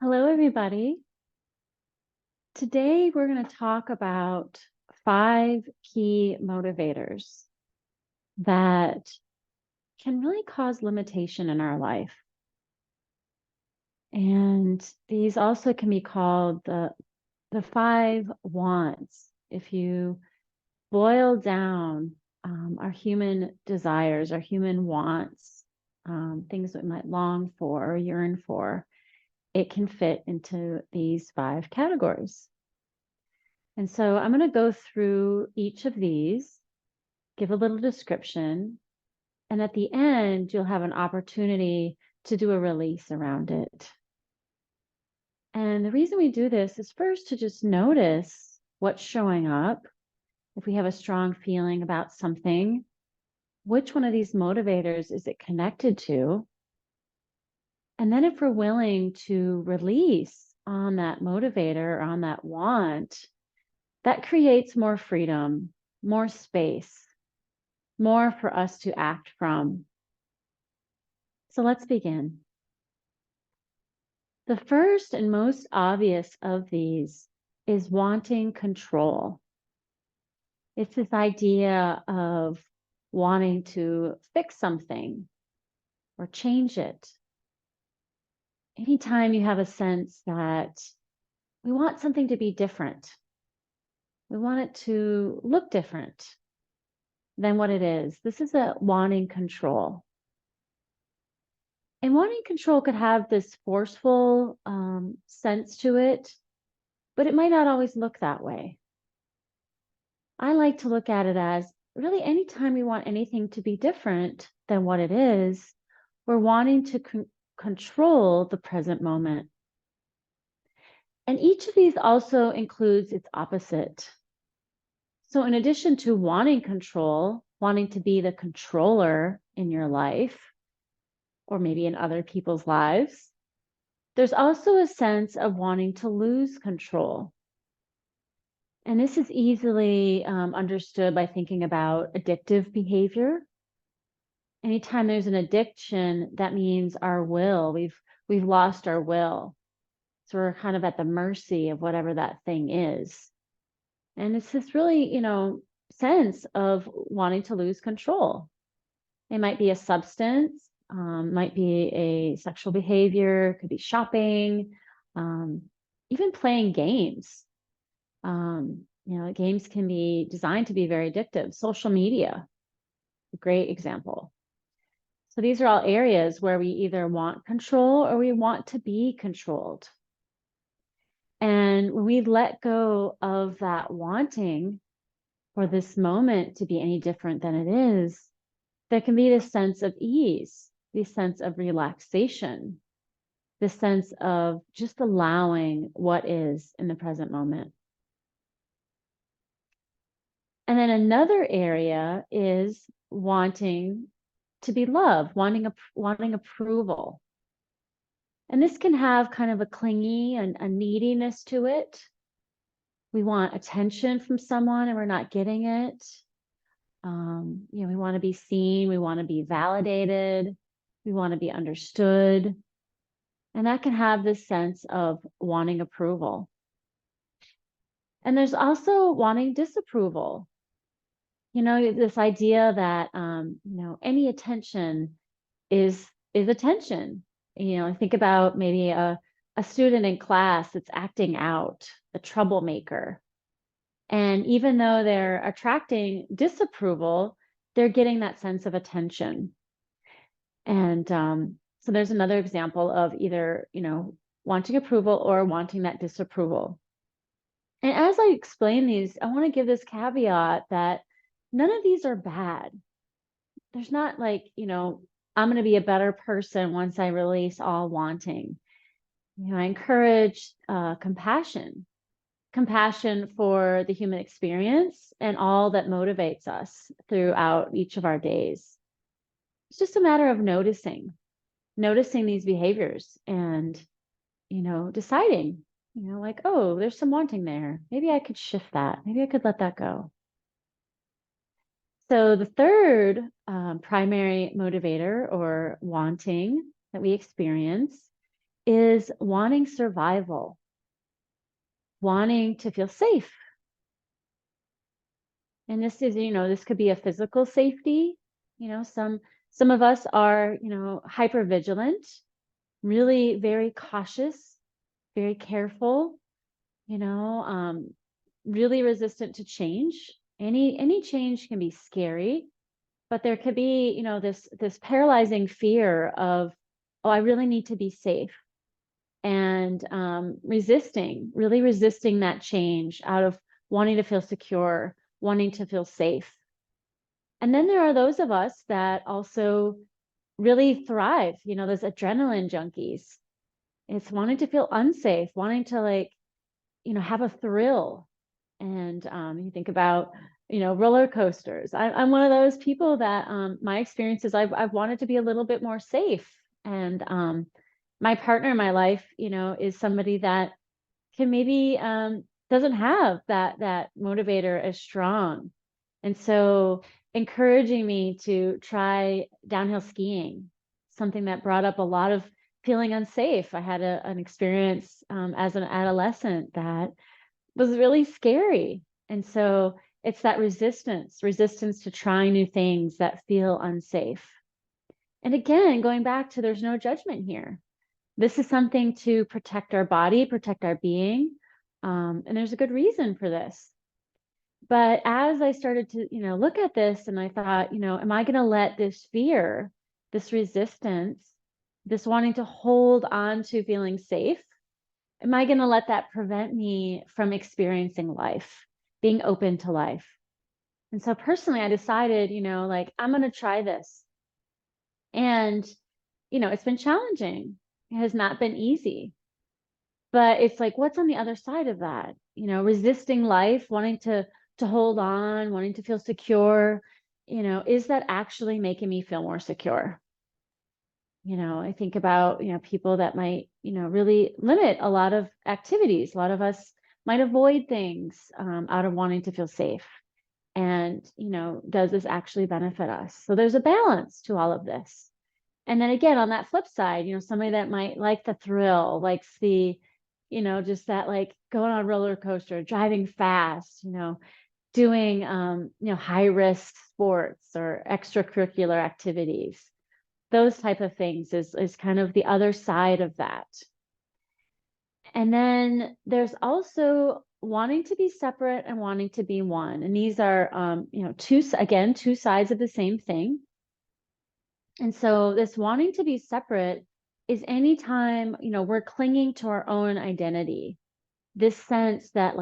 Hello, everybody. Today, we're going to talk about 5 key motivators that can really cause limitation in our life. And these also can be called the 5 wants. If you boil down our human desires, our human wants, things that we might long for or yearn for, it can fit into these 5 categories. And so I'm going to go through each of these, give a little description, and at the end, you'll have an opportunity to do a release around it. And the reason we do this is first to just notice what's showing up. If we have a strong feeling about something, which one of these motivators is it connected to? And then if we're willing to release on that motivator, on that want, that creates more freedom, more space, more for us to act from. So let's begin. The first and most obvious of these is wanting control. It's this idea of wanting to fix something or change it. Anytime you have a sense that we want something to be different, we want it to look different than what it is, this is a wanting control. And wanting control could have this forceful sense to it, but it might not always look that way. I like to look at it as really anytime we want anything to be different than what it is, we're wanting to control the present moment. And each of these also includes its opposite. So in addition to wanting control, wanting to be the controller in your life, or maybe in other people's lives, there's also a sense of wanting to lose control. And this is easily understood by thinking about addictive behavior. Anytime there's an addiction, that means our will, we've lost our will. So we're kind of at the mercy of whatever that thing is. And it's this really, sense of wanting to lose control. It might be a substance, might be a sexual behavior, could be shopping, even playing games. Games can be designed to be very addictive. Social media, a great example. So these are all areas where we either want control or we want to be controlled. And when we let go of that wanting for this moment to be any different than it is, there can be this sense of ease, this sense of relaxation, this sense of just allowing what is in the present moment. And then another area is wanting to be loved, wanting approval. And this can have kind of a clingy and a neediness to it. We want attention from someone and we're not getting it. We want to be seen, we want to be validated, we want to be understood. And that can have this sense of wanting approval. And there's also wanting disapproval. This idea that any attention is attention. Think about maybe a student in class that's acting out, a troublemaker. And even though they're attracting disapproval, they're getting that sense of attention. And so there's another example of either, wanting approval or wanting that disapproval. And as I explain these, I want to give this caveat that none of these are bad. There's not like, I'm going to be a better person once I release all wanting. I encourage compassion for the human experience and all that motivates us throughout each of our days. It's just a matter of noticing these behaviors and, deciding, like, oh, there's some wanting there. Maybe I could shift that. Maybe I could let that go. So the third primary motivator or wanting that we experience is wanting survival, wanting to feel safe. And this is, this could be a physical safety. Some of us are, hyper vigilant, really very cautious, very careful, really resistant to change. Any change can be scary, but there could be, this paralyzing fear of, oh, I really need to be safe. And really resisting that change out of wanting to feel secure, wanting to feel safe. And then there are those of us that also really thrive, those adrenaline junkies. It's wanting to feel unsafe, wanting to have a thrill. And you think about, roller coasters. I'm one of those people that my experience is I've wanted to be a little bit more safe. And my partner in my life, is somebody that can maybe doesn't have that motivator as strong. And so encouraging me to try downhill skiing, something that brought up a lot of feeling unsafe. I had an experience as an adolescent that was really scary. And so it's that resistance to trying new things that feel unsafe. And again, going back to there's no judgment here. This is something to protect our body, protect our being. And there's a good reason for this. But as I started to, look at this and I thought, am I going to let this fear, this resistance, this wanting to hold on to feeling safe, am I going to let that prevent me from experiencing life, being open to life? And so personally, I decided, I'm going to try this. And, it's been challenging. It has not been easy. But it's like, what's on the other side of that? Resisting life, wanting to hold on, wanting to feel secure. Is that actually making me feel more secure? I think about, people that might, really limit a lot of activities. A lot of us might avoid things out of wanting to feel safe. And, does this actually benefit us? So there's a balance to all of this. And then again, on that flip side, somebody that might like the thrill, likes the, just that going on a roller coaster, driving fast, doing, high risk sports or extracurricular activities. Those type of things is kind of the other side of that. And then there's also wanting to be separate and wanting to be one. And these are, two sides of the same thing. And so this wanting to be separate is anytime, we're clinging to our own identity, this sense that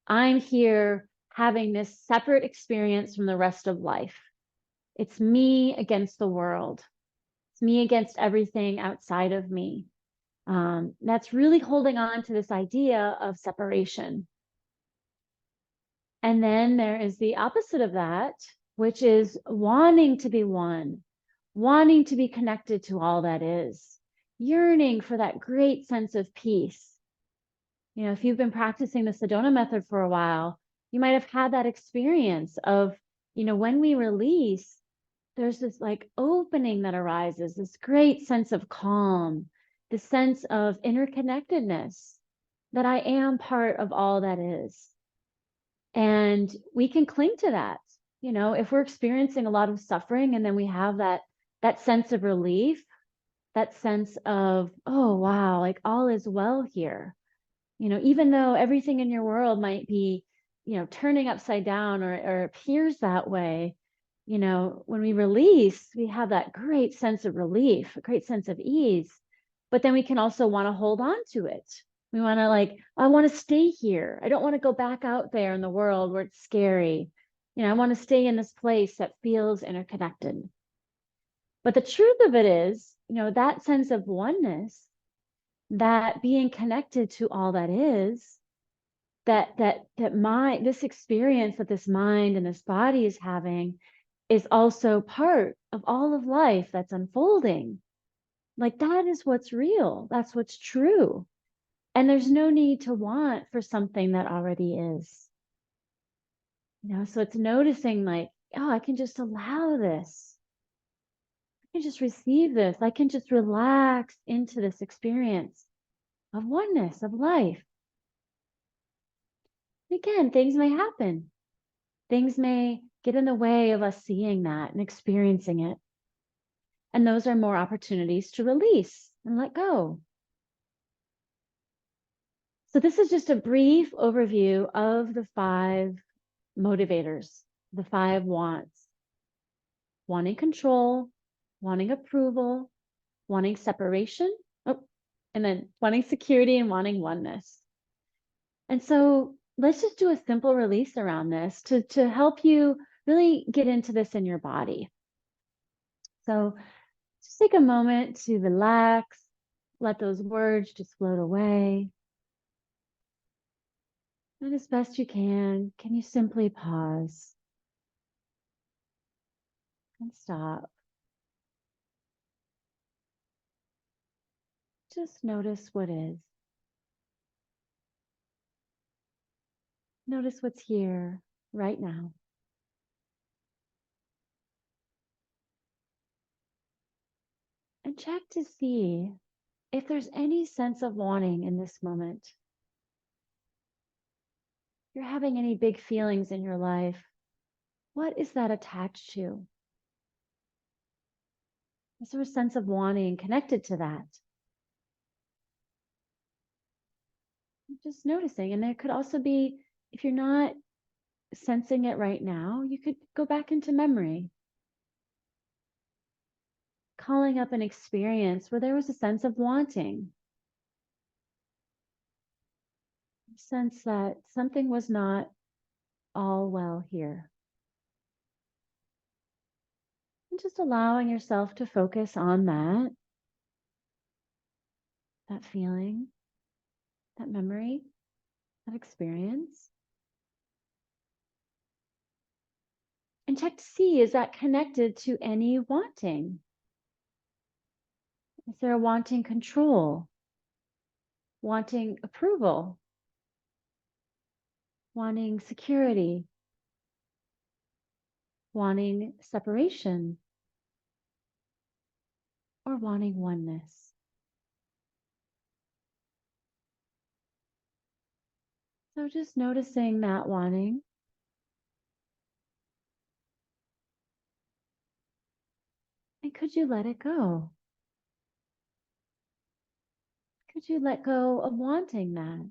I'm here having this separate experience from the rest of life. It's me against the world. It's me against everything outside of me. That's really holding on to this idea of separation. And then there is the opposite of that, which is wanting to be one, wanting to be connected to all that is, yearning for that great sense of peace. If you've been practicing the Sedona method for a while, you might have had that experience of, when we release, there's this opening that arises, this great sense of calm, this sense of interconnectedness, that I am part of all that is. And we can cling to that. If we're experiencing a lot of suffering and then we have that sense of relief, that sense of, oh, wow, all is well here. Even though everything in your world might be, turning upside down or appears that way, when we release, we have that great sense of relief, a great sense of ease. But then we can also want to hold on to it. We want to I want to stay here. I don't want to go back out there in the world where it's scary. I want to stay in this place that feels interconnected. But the truth of it is, that sense of oneness, that being connected to all that is, this experience that this mind and this body is having is also part of all of life that's unfolding. That is what's real. That's what's true. And there's no need to want for something that already is. So it's noticing oh, I can just allow this. can just receive this. I can just relax into this experience of oneness, of life. Again, things may happen. Things may get in the way of us seeing that and experiencing it. And those are more opportunities to release and let go. So this is just a brief overview of the 5 motivators, the 5 wants. Wanting control, wanting approval, wanting separation, and then wanting security and wanting oneness. And so let's just do a simple release around this to help you really get into this in your body. So just take a moment to relax, let those words just float away. And as best you can you simply pause and stop? Just notice what is. Notice what's here right now. And check to see if there's any sense of wanting in this moment. If you're having any big feelings in your life, what is that attached to? Is there a sense of wanting connected to that? Just noticing. And there could also be, if you're not sensing it right now, you could go back into memory, calling up an experience where there was a sense of wanting, a sense that something was not all well here. And just allowing yourself to focus on that feeling, that memory, that experience. And check to see, is that connected to any wanting? Is there a wanting control? Wanting approval? Wanting security? Wanting separation? Or wanting oneness? So just noticing that wanting. And could you let it go? Could you let go of wanting that?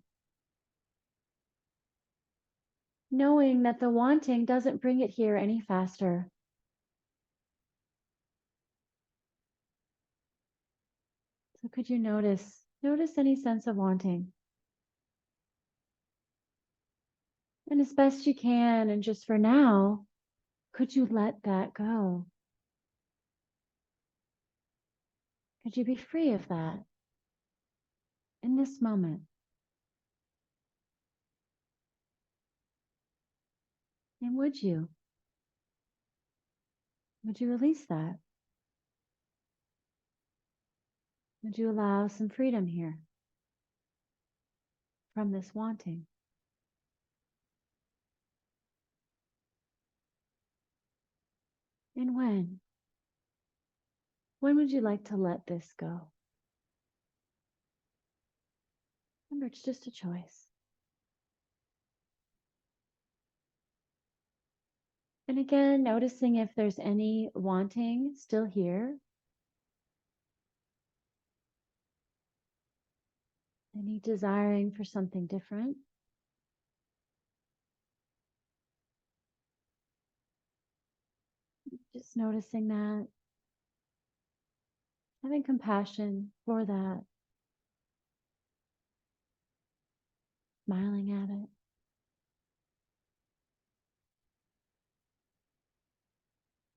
Knowing that the wanting doesn't bring it here any faster. So could you notice any sense of wanting? And as best you can, and just for now, could you let that go? Could you be free of that in this moment? And would you? Would you release that? Would you allow some freedom here from this wanting? And when? When would you like to let this go? Remember, it's just a choice. And again, noticing if there's any wanting still here, any desiring for something different. Just noticing that, having compassion for that, smiling at it.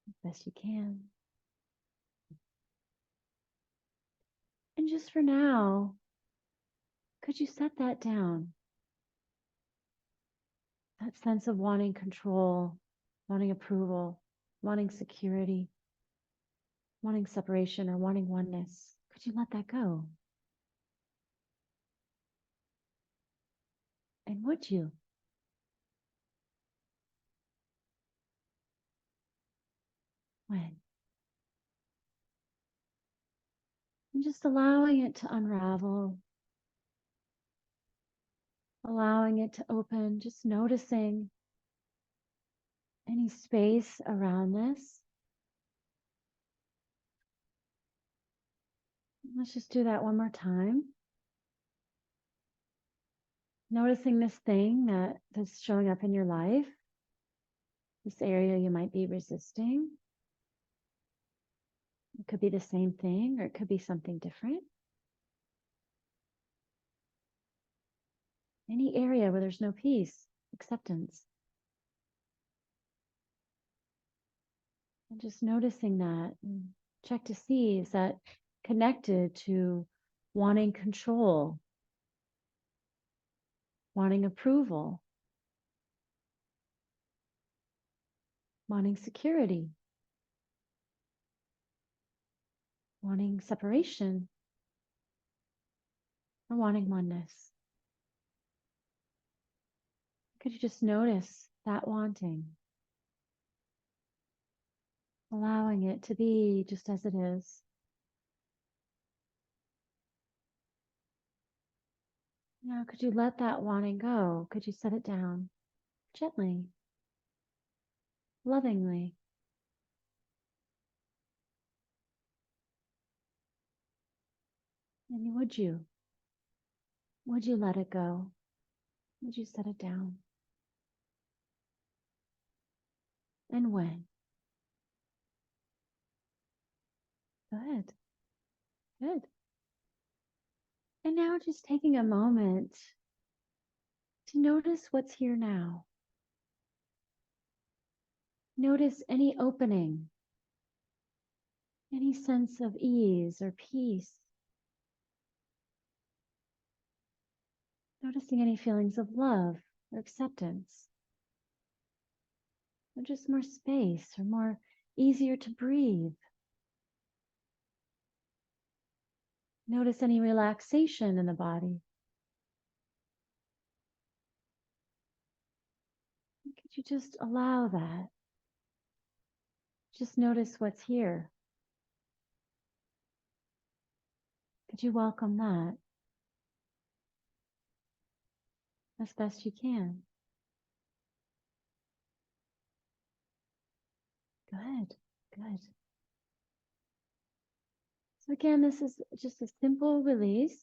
As best you can. And just for now, could you set that down? That sense of wanting control, wanting approval, wanting security, wanting separation, or wanting oneness. Could you let that go? And would you? When? And just allowing it to unravel, allowing it to open, just noticing any space around this. Let's just do that one more time. Noticing this thing that's showing up in your life, this area you might be resisting. It could be the same thing, or it could be something different. Any area where there's no peace, acceptance. And just noticing that, and check to see, is that connected to wanting control, wanting approval, wanting security, wanting separation, or wanting oneness? Could you just notice that wanting? Allowing it to be just as it is. Now, could you let that wanting go? Could you set it down gently, lovingly? And would you? Would you let it go? Would you set it down? And when? Good. Good. And now just taking a moment to notice what's here now. Notice any opening, any sense of ease or peace. Noticing any feelings of love or acceptance. Or just more space, or more easier to breathe. Notice any relaxation in the body. Could you just allow that? Just notice what's here. Could you welcome that as best you can? Good, good. So again, this is just a simple release.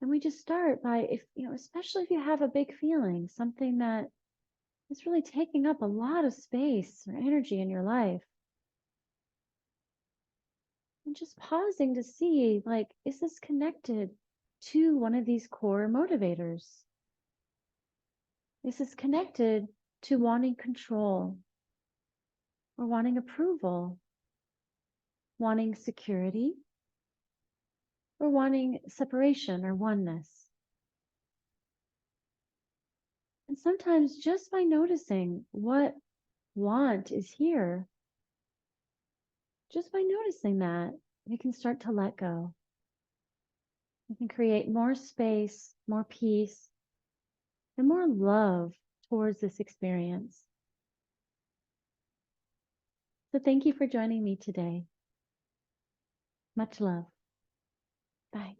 And we just start by, if especially if you have a big feeling, something that is really taking up a lot of space or energy in your life. And just pausing to see, like, is this connected to one of these core motivators? Is this connected to wanting control, or wanting approval, wanting security, or wanting separation or oneness? And sometimes just by noticing what want is here, just by noticing that, we can start to let go. We can create more space, more peace, and more love towards this experience. So thank you for joining me today. Much love. Bye.